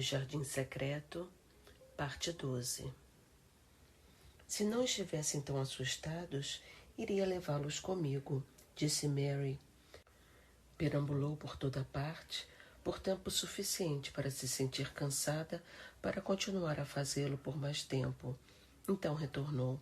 O Jardim Secreto, parte 12. Se não estivessem tão assustados, iria levá-los comigo, disse Mary. Perambulou por toda parte, por tempo suficiente para se sentir cansada para continuar a fazê-lo por mais tempo. Então retornou.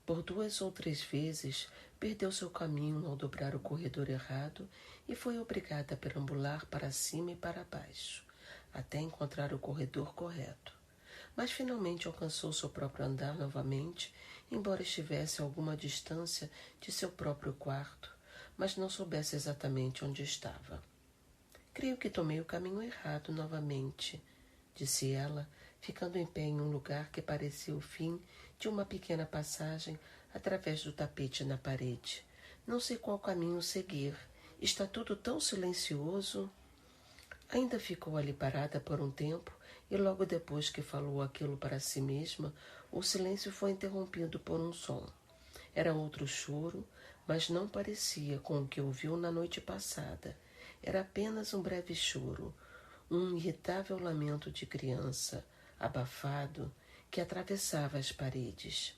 Por 2 ou 3 vezes, perdeu seu caminho ao dobrar o corredor errado e foi obrigada a perambular para cima e para baixo, até encontrar o corredor correto. Mas finalmente alcançou seu próprio andar novamente, embora estivesse a alguma distância de seu próprio quarto, mas não soubesse exatamente onde estava. Creio que tomei o caminho errado novamente, disse ela, ficando em pé em um lugar que parecia o fim de uma pequena passagem através do tapete na parede. Não sei qual caminho seguir. Está tudo tão silencioso. Ainda ficou ali parada por um tempo e logo depois que falou aquilo para si mesma, o silêncio foi interrompido por um som. Era outro choro, mas não parecia com o que ouviu na noite passada. Era apenas um breve choro, um irritável lamento de criança, abafado, que atravessava as paredes.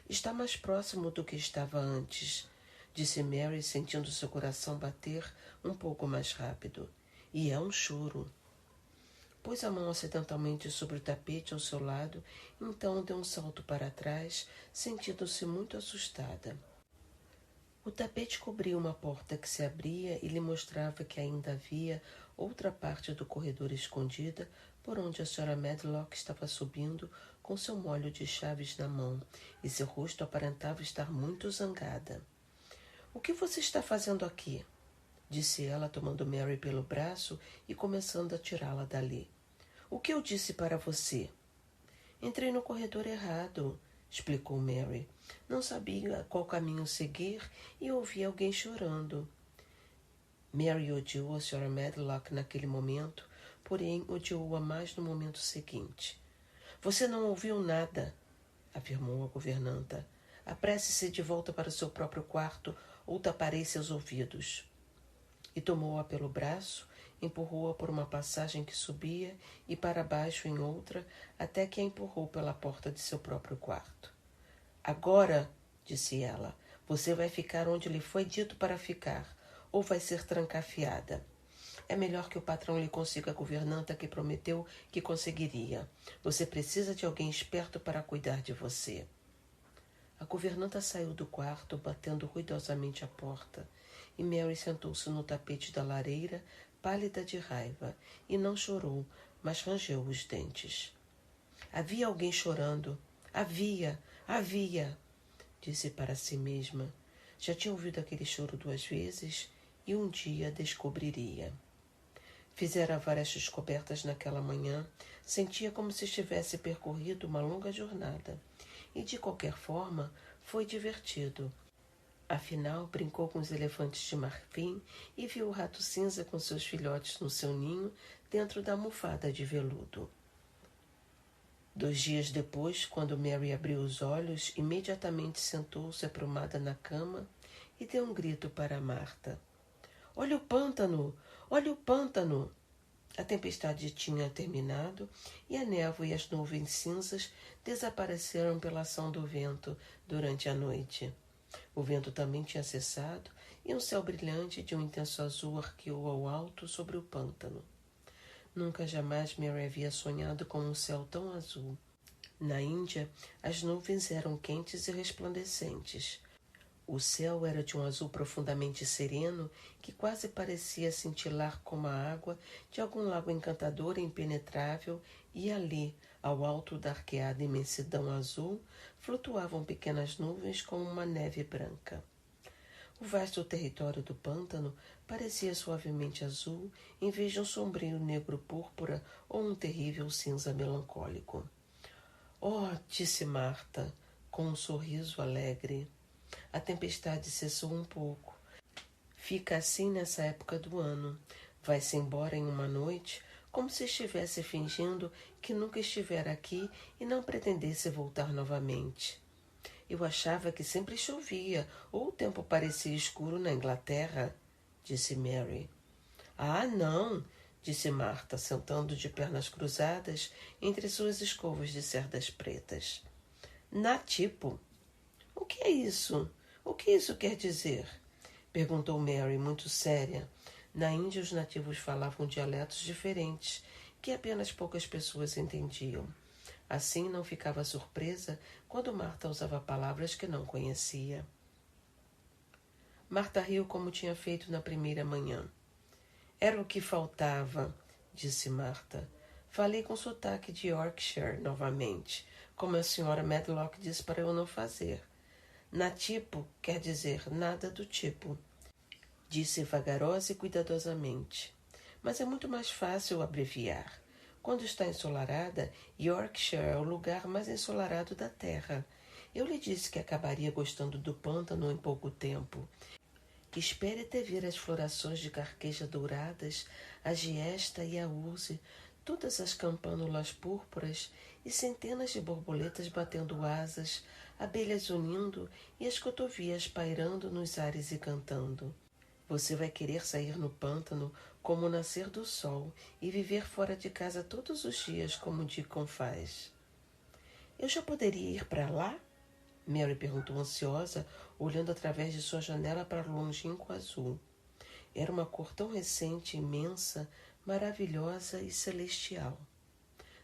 Está mais próximo do que estava antes, disse Mary, sentindo seu coração bater um pouco mais rápido. E é um choro. Pôs a mão acidentalmente sobre o tapete ao seu lado, então deu um salto para trás, sentindo-se muito assustada. O tapete cobria uma porta que se abria e lhe mostrava que ainda havia outra parte do corredor escondida, por onde a Sra. Medlock estava subindo com seu molho de chaves na mão, e seu rosto aparentava estar muito zangada. — O que você está fazendo aqui? Disse ela, tomando Mary pelo braço e começando a tirá-la dali. — O que eu disse para você? Entrei no corredor errado, explicou Mary. Não sabia qual caminho seguir e ouvi alguém chorando. Mary odiou a Sra. Medlock naquele momento, porém odiou-a mais no momento seguinte. Você não ouviu nada, afirmou a governanta. Apresse-se de volta para o seu próprio quarto ou taparei seus ouvidos. E tomou-a pelo braço, empurrou-a por uma passagem que subia e para baixo em outra, até que a empurrou pela porta de seu próprio quarto. Agora, disse ela, você vai ficar onde lhe foi dito para ficar, ou vai ser trancafiada. É melhor que o patrão lhe consiga a governanta que prometeu que conseguiria. Você precisa de alguém esperto para cuidar de você. A governanta saiu do quarto, batendo ruidosamente a porta, e Mary sentou-se no tapete da lareira, pálida de raiva, e não chorou, mas rangeu os dentes. Havia alguém chorando. Havia, disse para si mesma. Já tinha ouvido aquele choro 2 vezes e um dia descobriria. Fizera várias descobertas naquela manhã, sentia como se tivesse percorrido uma longa jornada. E, de qualquer forma, foi divertido. Afinal, brincou com os elefantes de marfim e viu o rato cinza com seus filhotes no seu ninho dentro da almofada de veludo. 2 dias depois, quando Mary abriu os olhos, imediatamente sentou-se aprumada na cama e deu um grito para Marta. — Olha o pântano! Olha o pântano! A tempestade tinha terminado e a névoa e as nuvens cinzas desapareceram pela ação do vento durante a noite. O vento também tinha cessado e um céu brilhante de um intenso azul arqueou ao alto sobre o pântano. Nunca jamais Mary havia sonhado com um céu tão azul. Na Índia, as nuvens eram quentes e resplandecentes. O céu era de um azul profundamente sereno que quase parecia cintilar como a água de algum lago encantador e impenetrável, e ali, ao alto da arqueada imensidão azul, flutuavam pequenas nuvens como uma neve branca. O vasto território do pântano parecia suavemente azul, em vez de um sombrio negro púrpura ou um terrível cinza melancólico. — Oh, disse Marta, com um sorriso alegre. A tempestade cessou um pouco. Fica assim nessa época do ano. Vai-se embora em uma noite, como se estivesse fingindo que nunca estivera aqui e não pretendesse voltar novamente. Eu achava que sempre chovia, ou o tempo parecia escuro na Inglaterra, disse Mary. — Ah, não, disse Marta, sentando de pernas cruzadas entre suas escovas de cerdas pretas. Natipo? O que é isso? O que isso quer dizer? Perguntou Mary, muito séria. Na Índia, os nativos falavam dialetos diferentes, que apenas poucas pessoas entendiam. Assim, não ficava surpresa quando Marta usava palavras que não conhecia. Marta riu como tinha feito na primeira manhã. Era o que faltava, disse Marta. Falei com sotaque de Yorkshire novamente, como a senhora Medlock disse para eu não fazer. Natipo quer dizer nada do tipo, disse vagarosa e cuidadosamente. Mas é muito mais fácil abreviar. Quando está ensolarada, Yorkshire é o lugar mais ensolarado da terra. Eu lhe disse que acabaria gostando do pântano em pouco tempo. Espere até ver as florações de carqueja douradas, a giesta e a urze, todas as campânulas púrpuras e centenas de borboletas batendo asas, abelhas unindo e as cotovias pairando nos ares e cantando. Você vai querer sair no pântano como o nascer do sol e viver fora de casa todos os dias como Deacon faz. Eu já poderia ir para lá? Mary perguntou ansiosa, olhando através de sua janela para o longínquo azul. Era uma cor tão recente, imensa, maravilhosa e celestial.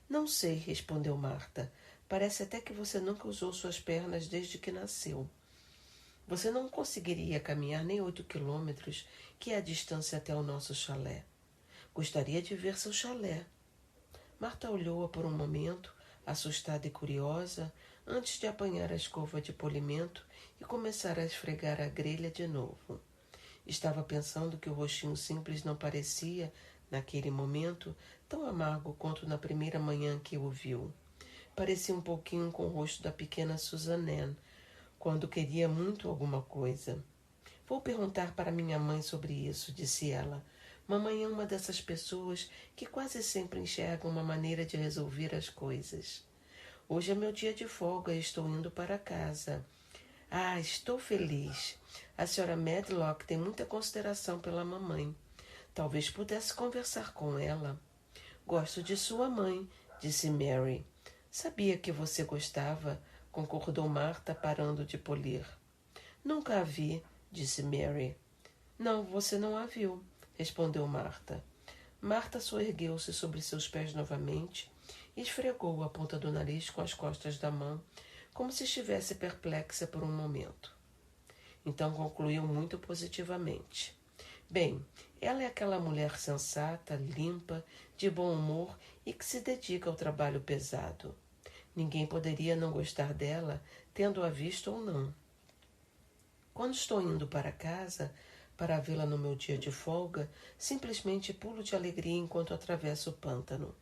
Não sei, respondeu Marta. Parece até que você nunca usou suas pernas desde que nasceu. Você não conseguiria caminhar nem 8 quilômetros, que é a distância até o nosso chalé. Gostaria de ver seu chalé. Marta olhou-a por um momento, assustada e curiosa, antes de apanhar a escova de polimento e começar a esfregar a grelha de novo. Estava pensando que o rostinho simples não parecia, naquele momento, tão amargo quanto na primeira manhã que o viu. Parecia um pouquinho com o rosto da pequena Susanne, quando queria muito alguma coisa. Vou perguntar para minha mãe sobre isso, disse ela. Mamãe é uma dessas pessoas que quase sempre enxergam uma maneira de resolver as coisas. Hoje é meu dia de folga e estou indo para casa. Ah, estou feliz. A senhora Medlock tem muita consideração pela mamãe. Talvez pudesse conversar com ela. Gosto de sua mãe, disse Mary. Sabia que você gostava, concordou Marta, parando de polir. Nunca a vi, disse Mary. Não, você não a viu, respondeu Marta. Marta soergueu-se sobre seus pés novamente e esfregou a ponta do nariz com as costas da mão, como se estivesse perplexa por um momento. Então concluiu muito positivamente. Bem, ela é aquela mulher sensata, limpa, de bom humor e que se dedica ao trabalho pesado. Ninguém poderia não gostar dela, tendo-a visto ou não. Quando estou indo para casa, para vê-la no meu dia de folga, simplesmente pulo de alegria enquanto atravesso o pântano.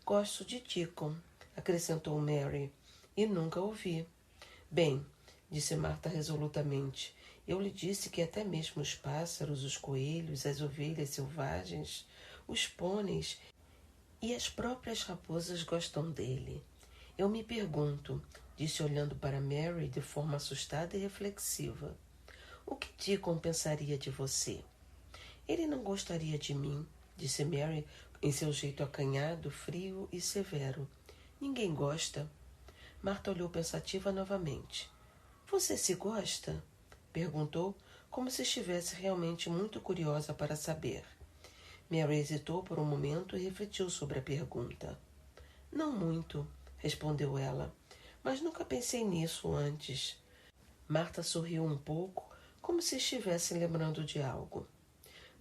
Gosto de Deacon, acrescentou Mary, e nunca o vi. Bem, disse Marta resolutamente, eu lhe disse que até mesmo os pássaros, os coelhos, as ovelhas selvagens, os pôneis e as próprias raposas gostam dele. Eu me pergunto, disse olhando para Mary de forma assustada e reflexiva, o que Deacon pensaria de você? Ele não gostaria de mim, disse Mary em seu jeito acanhado, frio e severo. Ninguém gosta. Marta olhou pensativa novamente. Você se gosta? Perguntou, como se estivesse realmente muito curiosa para saber. Mary hesitou por um momento e refletiu sobre a pergunta. Não muito, respondeu ela, mas nunca pensei nisso antes. Marta sorriu um pouco, como se estivesse lembrando de algo.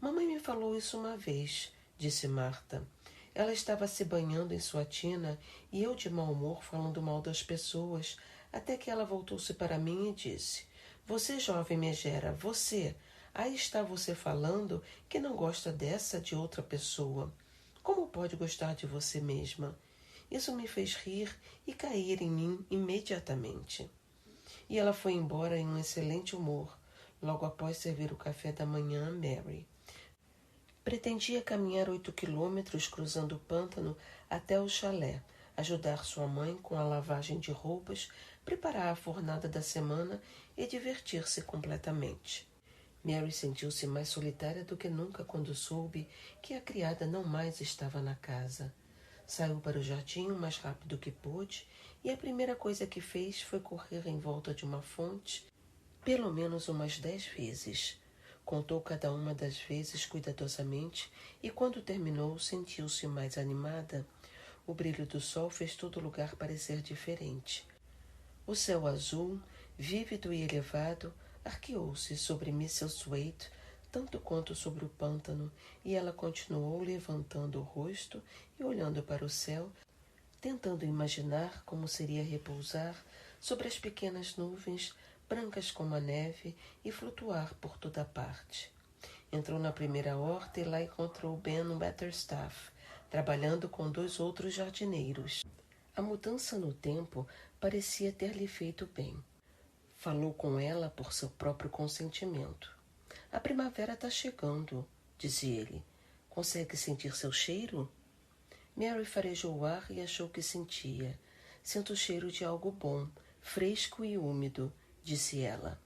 Mamãe me falou isso uma vez, disse Marta. Ela estava se banhando em sua tina e eu de mau humor falando mal das pessoas, até que ela voltou-se para mim e disse, você, jovem megera, você, aí está você falando que não gosta dessa de outra pessoa. Como pode gostar de você mesma? Isso me fez rir e cair em mim imediatamente. E ela foi embora em um excelente humor, logo após servir o café da manhã a Mary. Pretendia caminhar 8 quilômetros cruzando o pântano até o chalé, ajudar sua mãe com a lavagem de roupas, preparar a fornada da semana e divertir-se completamente. Mary sentiu-se mais solitária do que nunca quando soube que a criada não mais estava na casa. Saiu para o jardim o mais rápido que pôde e a primeira coisa que fez foi correr em volta de uma fonte pelo menos umas 10 vezes. Contou cada uma das vezes cuidadosamente e quando terminou sentiu-se mais animada. O brilho do sol fez todo o lugar parecer diferente. O céu azul, vívido e elevado, arqueou-se sobre Misselthwaite tanto quanto sobre o pântano, e ela continuou levantando o rosto e olhando para o céu, tentando imaginar como seria repousar sobre as pequenas nuvens, brancas como a neve, e flutuar por toda a parte. Entrou na primeira horta e lá encontrou Ben Wetherstaff, trabalhando com 2 outros jardineiros. A mudança no tempo parecia ter-lhe feito bem. Falou com ela por seu próprio consentimento. A primavera está chegando, disse ele. Consegue sentir seu cheiro? Mary farejou o ar e achou que sentia. Sinto o cheiro de algo bom, fresco e úmido, disse ela.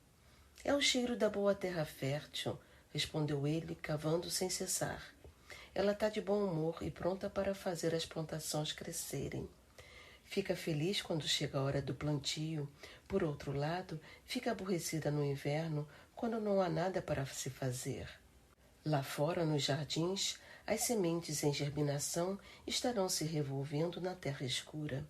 É o cheiro da boa terra fértil, respondeu ele, cavando sem cessar. Ela está de bom humor e pronta para fazer as plantações crescerem. Fica feliz quando chega a hora do plantio. Por outro lado, fica aborrecida no inverno quando não há nada para se fazer. Lá fora, nos jardins, as sementes em germinação estarão se revolvendo na terra escura.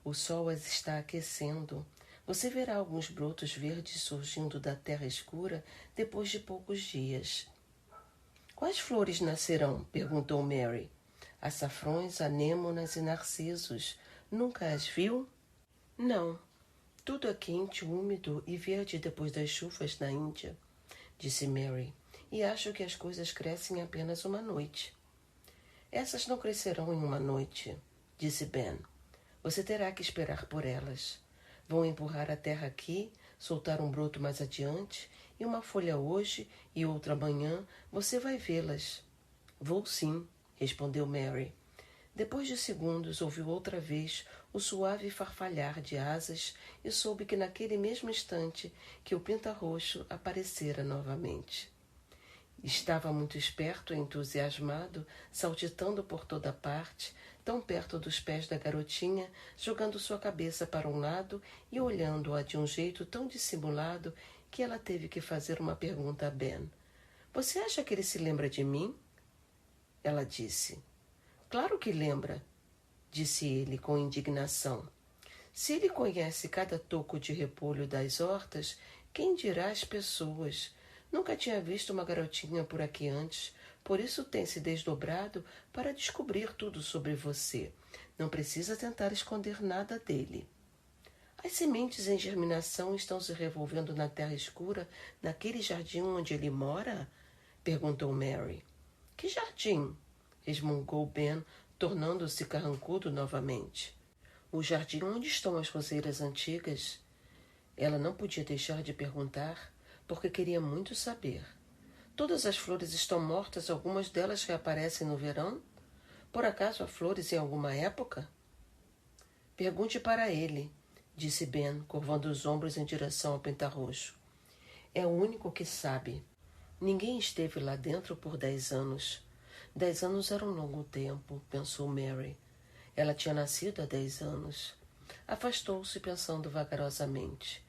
O sol as está aquecendo. Você verá alguns brotos verdes surgindo da terra escura depois de poucos dias. Quais flores nascerão? Perguntou Mary. Açafrões, anêmonas e narcisos. Nunca as viu? Não. Tudo é quente, úmido e verde depois das chuvas na Índia, disse Mary, e acho que as coisas crescem apenas uma noite. Essas não crescerão em uma noite, disse Ben. Você terá que esperar por elas. Vão empurrar a terra aqui, soltar um broto mais adiante, e uma folha hoje e outra amanhã, você vai vê-las. Vou sim, respondeu Mary. Depois de segundos, ouviu outra vez o suave farfalhar de asas e soube que naquele mesmo instante que o pinta-roxo aparecera novamente. Estava muito esperto e entusiasmado, saltitando por toda parte, tão perto dos pés da garotinha, jogando sua cabeça para um lado e olhando-a de um jeito tão dissimulado que ela teve que fazer uma pergunta a Ben. — Você acha que ele se lembra de mim? Ela disse. — Claro que lembra, disse ele com indignação. Se ele conhece cada toco de repolho das hortas, quem dirá as pessoas? Nunca tinha visto uma garotinha por aqui antes, por isso tem se desdobrado para descobrir tudo sobre você. Não precisa tentar esconder nada dele. As sementes em germinação estão se revolvendo na terra escura, naquele jardim onde ele mora? Perguntou Mary. Que jardim? Resmungou Ben, tornando-se carrancudo novamente. O jardim onde estão as roseiras antigas. Ela não podia deixar de perguntar, porque queria muito saber. Todas as flores estão mortas, algumas delas reaparecem no verão? Por acaso há flores em alguma época? Pergunte para ele, disse Ben, curvando os ombros em direção ao pinta-roxo. É o único que sabe. Ninguém esteve lá dentro por 10 anos. 10 anos era um longo tempo, pensou Mary. Ela tinha nascido há 10 anos. Afastou-se pensando vagarosamente.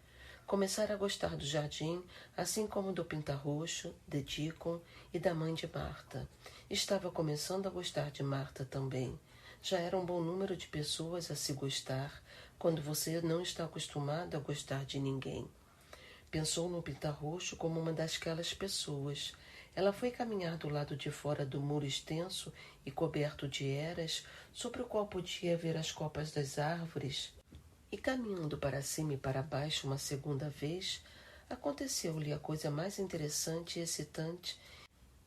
Começara a gostar do jardim, assim como do pinta-roxo, de Deacon e da mãe de Marta. Estava começando a gostar de Marta também. Já era um bom número de pessoas a se gostar, quando você não está acostumado a gostar de ninguém. Pensou no pinta-roxo como uma daquelas pessoas. Ela foi caminhar do lado de fora do muro extenso e coberto de eras, sobre o qual podia ver as copas das árvores, e caminhando para cima e para baixo uma segunda vez, aconteceu-lhe a coisa mais interessante e excitante,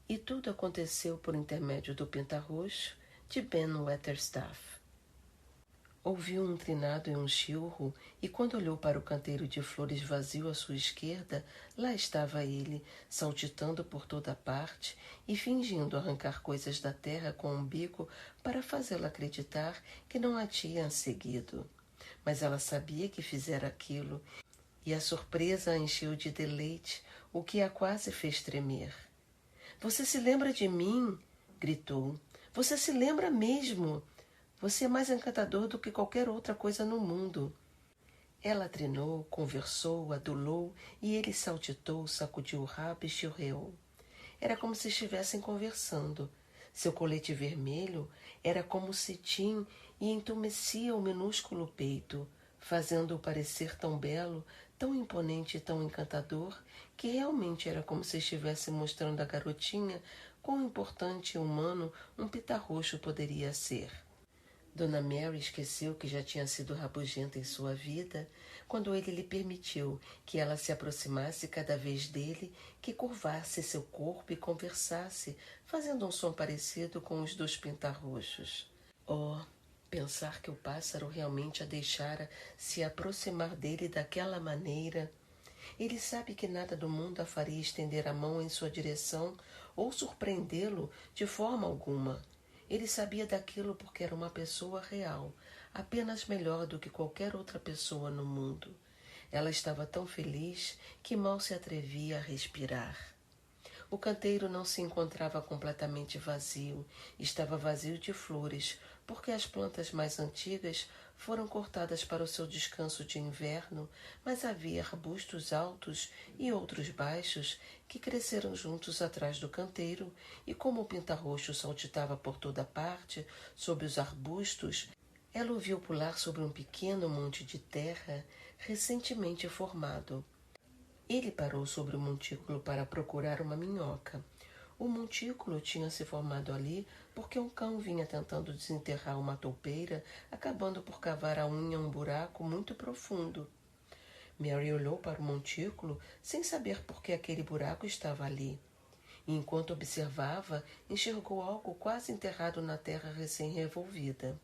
e tudo aconteceu por intermédio do pinta-roxo de Ben Wetherstaff. Ouviu um trinado e um chilro, e quando olhou para o canteiro de flores vazio à sua esquerda, lá estava ele, saltitando por toda a parte e fingindo arrancar coisas da terra com um bico para fazê-la acreditar que não a tinha seguido. Mas ela sabia que fizera aquilo, e a surpresa a encheu de deleite, o que a quase fez tremer. Você se lembra de mim? Gritou. Você se lembra mesmo? Você é mais encantador do que qualquer outra coisa no mundo. Ela trinou, conversou, adulou, e ele saltitou, sacudiu o rabo e chorreou. Era como se estivessem conversando. Seu colete vermelho era como cetim e entumecia o minúsculo peito, fazendo-o parecer tão belo, tão imponente e tão encantador, que realmente era como se estivesse mostrando à garotinha quão importante e humano um pitarroxo poderia ser. Dona Mary esqueceu que já tinha sido rabugenta em sua vida quando ele lhe permitiu que ela se aproximasse cada vez dele, que curvasse seu corpo e conversasse, fazendo um som parecido com os dos pintarroxos. Oh, pensar que o pássaro realmente a deixara se aproximar dele daquela maneira! Ele sabe que nada do mundo a faria estender a mão em sua direção ou surpreendê-lo de forma alguma. Ele sabia daquilo porque era uma pessoa real, apenas melhor do que qualquer outra pessoa no mundo. Ela estava tão feliz que mal se atrevia a respirar. O canteiro não se encontrava completamente vazio, estava vazio de flores, porque as plantas mais antigas foram cortadas para o seu descanso de inverno, mas havia arbustos altos e outros baixos que cresceram juntos atrás do canteiro, e como o pintarroxo saltitava por toda parte, sob os arbustos, ela o viu pular sobre um pequeno monte de terra recentemente formado. Ele parou sobre o montículo para procurar uma minhoca. O montículo tinha se formado ali porque um cão vinha tentando desenterrar uma toupeira, acabando por cavar a unha um buraco muito profundo. Mary olhou para o montículo sem saber por que aquele buraco estava ali. E enquanto observava, enxergou algo quase enterrado na terra recém-revolvida.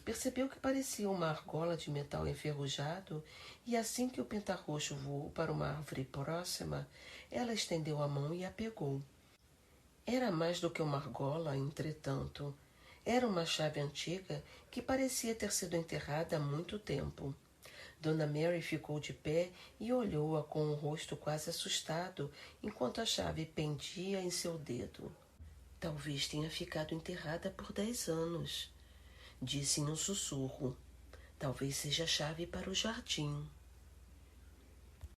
Percebeu que parecia uma argola de metal enferrujado, e assim que o pintarroxo voou para uma árvore próxima, ela estendeu a mão e a pegou. Era mais do que uma argola, entretanto. Era uma chave antiga que parecia ter sido enterrada há muito tempo. Dona Mary ficou de pé e olhou-a com o rosto quase assustado, enquanto a chave pendia em seu dedo. Talvez tenha ficado enterrada por 10 anos, disse em um sussurro. Talvez seja a chave para o jardim.